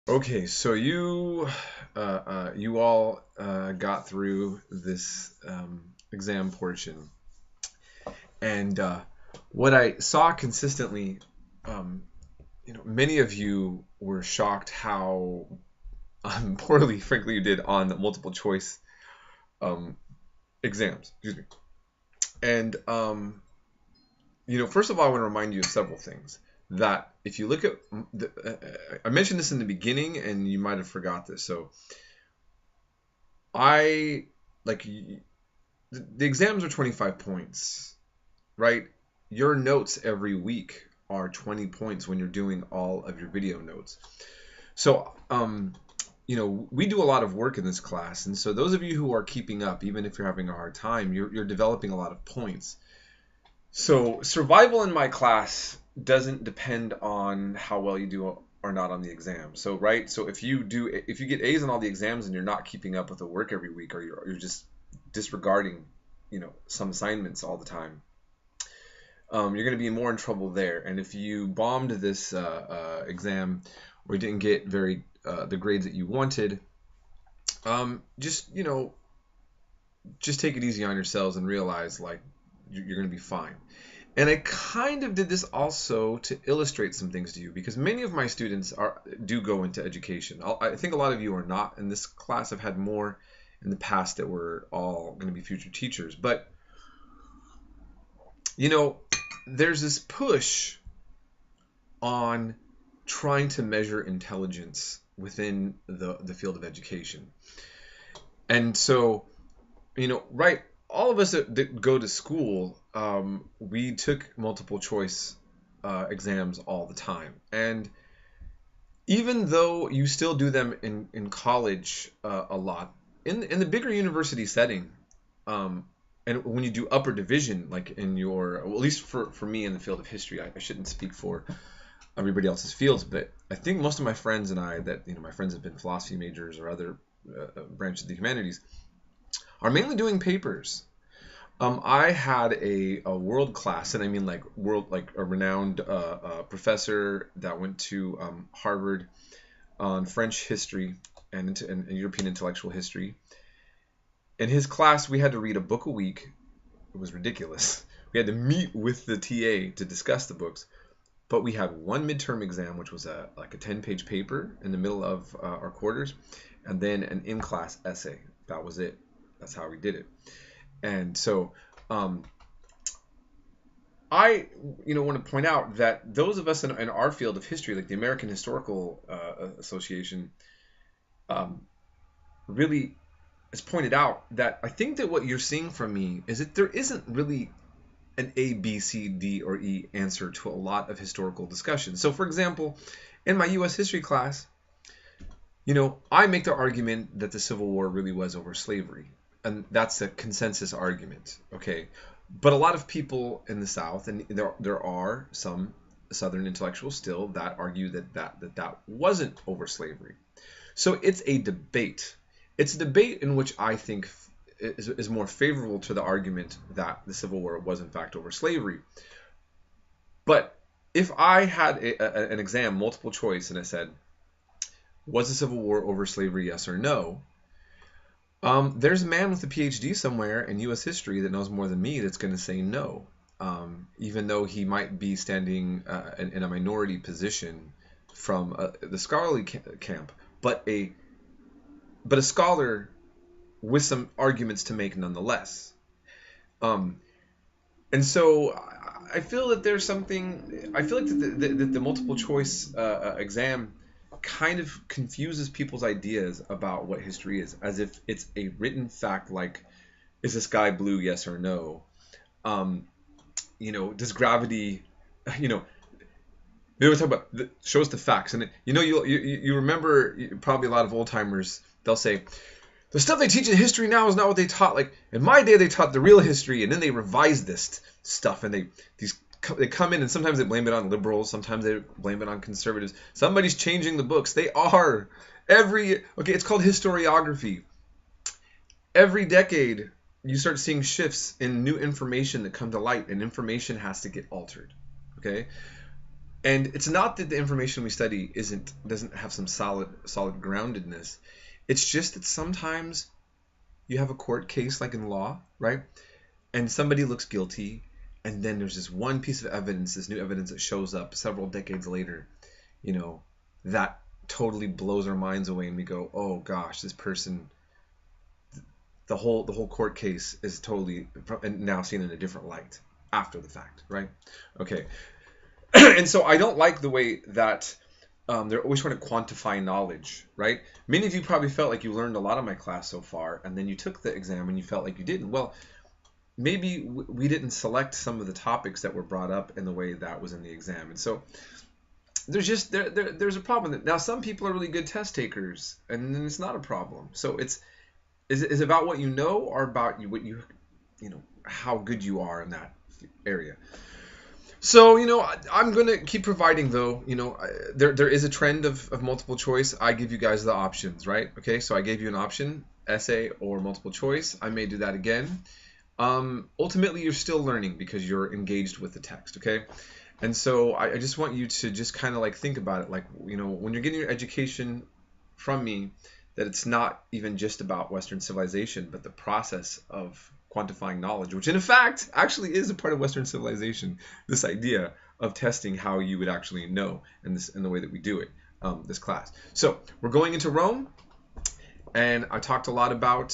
Okay, so you all got through this exam portion, and what I saw consistently, um, many of you were shocked how poorly, frankly, you did on the multiple choice um, exams. Excuse me. And first of all, I want to remind you of several things. That if you look at, I mentioned this in the beginning, and you might have forgot this. So I like the exams are 25 points, right? Your notes every week are 20 points when you're doing all of your video notes. So, we do a lot of work in this class, and so those of you who are keeping up, even if you're having a hard time, you're developing a lot of points. So, survival in my class doesn't depend on how well you do or not on the exam. So, right? So if you get A's on all the exams and you're not keeping up with the work every week, or you're just disregarding, some assignments all the time, you're going to be more in trouble there. And if you bombed this exam or didn't get the grades that you wanted, just take it easy on yourselves and realize like you're going to be fine. And I kind of did this also to illustrate some things to you because many of my students do go into education. I think a lot of you are not in this class. I've had more in the past that were all going to be future teachers. But, there's this push on trying to measure intelligence within the field of education. And so, right, all of us that go to school, we took multiple choice exams all the time. And even though you still do them in college a lot, in the bigger university setting, and when you do upper division, like well, at least for me in the field of history, I shouldn't speak for everybody else's fields, but I think most of my friends and I my friends have been philosophy majors or other branches of the humanities, are mainly doing papers. I had a world class, and I mean like a renowned professor that went to Harvard on French history and European intellectual history. In his class, we had to read a book a week. It was ridiculous. We had to meet with the TA to discuss the books, but we had one midterm exam, which was a 10-page paper in the middle of our quarters, and then an in-class essay. That was it. That's how we did it. And so I want to point out that those of us in our field of history, like the American Historical Association, really has pointed out that I think that what you're seeing from me is that there isn't really an A, B, C, D, or E answer to a lot of historical discussion. So, for example, in my U.S. history class, I make the argument that the Civil War really was over slavery. And that's a consensus argument, okay? But a lot of people in the South, and there are some Southern intellectuals still that argue that wasn't over slavery. So it's a debate. It's a debate in which I think is more favorable to the argument that the Civil War was in fact over slavery. But if I had an exam, multiple choice, and I said, was the Civil War over slavery, yes or no? There's a man with a PhD somewhere in U.S. history that knows more than me that's going to say no, even though he might be standing in a minority position from the scholarly camp, but a scholar with some arguments to make nonetheless. And so I feel that there's something. I feel like the multiple choice exam kind of confuses people's ideas about what history is, as if it's a written fact like, is the sky blue, yes or no? Does gravity, they always talk about show us the facts, and you remember probably a lot of old timers. They'll say the stuff they teach in history now is not what they taught. Like in my day, they taught the real history, and then they revised this stuff, and they come in and sometimes they blame it on liberals, sometimes they blame it on conservatives. Somebody's changing the books. They are. It's called historiography. Every decade you start seeing shifts in new information that come to light, and information has to get altered. Okay? And it's not that the information we study doesn't have some solid groundedness. It's just that sometimes you have a court case like in law, right? And somebody looks guilty, and then there's this one piece of evidence, this new evidence that shows up several decades later, that totally blows our minds away, and we go, oh gosh, this person, the whole court case is totally now seen in a different light after the fact, right? Okay. And so I don't like the way that they're always trying to quantify knowledge, right? Many of you probably felt like you learned a lot of my class so far, and then you took the exam and you felt like you didn't. Well, maybe we didn't select some of the topics that were brought up in the way that was in the exam. And so there's a problem. Now, some people are really good test takers, and then it's not a problem. So is about what you know, or about how good you are in that area. So, I'm going to keep providing, though. There is a trend of multiple choice. I give you guys the options, right? Okay, so I gave you an option, essay or multiple choice. I may do that again. Ultimately, you're still learning because you're engaged with the text, okay? And so I just want you to just kind of like think about it. Like, when you're getting your education from me, that it's not even just about Western civilization, but the process of quantifying knowledge, which in fact actually is a part of Western civilization, this idea of testing how you would actually know in the way that we do it, this class. So we're going into Rome, and I talked a lot about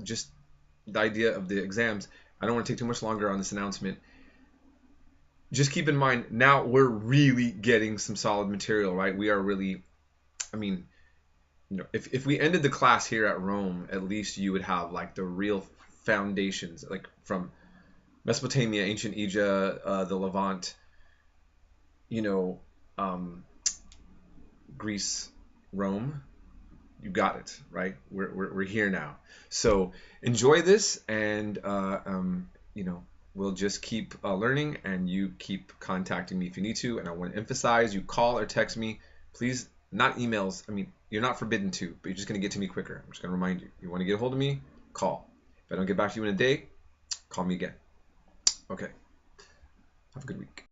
just the idea of the exams. I don't want to take too much longer on this announcement. Just keep in mind, now we're really getting some solid material, right? We are really, if we ended the class here at Rome, at least you would have like the real foundations, like from Mesopotamia, ancient Egypt, the Levant, Greece, Rome. You got it, right? We're here now. So enjoy this, and we'll just keep learning, and you keep contacting me if you need to. And I want to emphasize, you call or text me, please. Not emails. You're not forbidden to, but you're just going to get to me quicker. I'm just going to remind you. You want to get a hold of me? Call. If I don't get back to you in a day, call me again. Okay. Have a good week.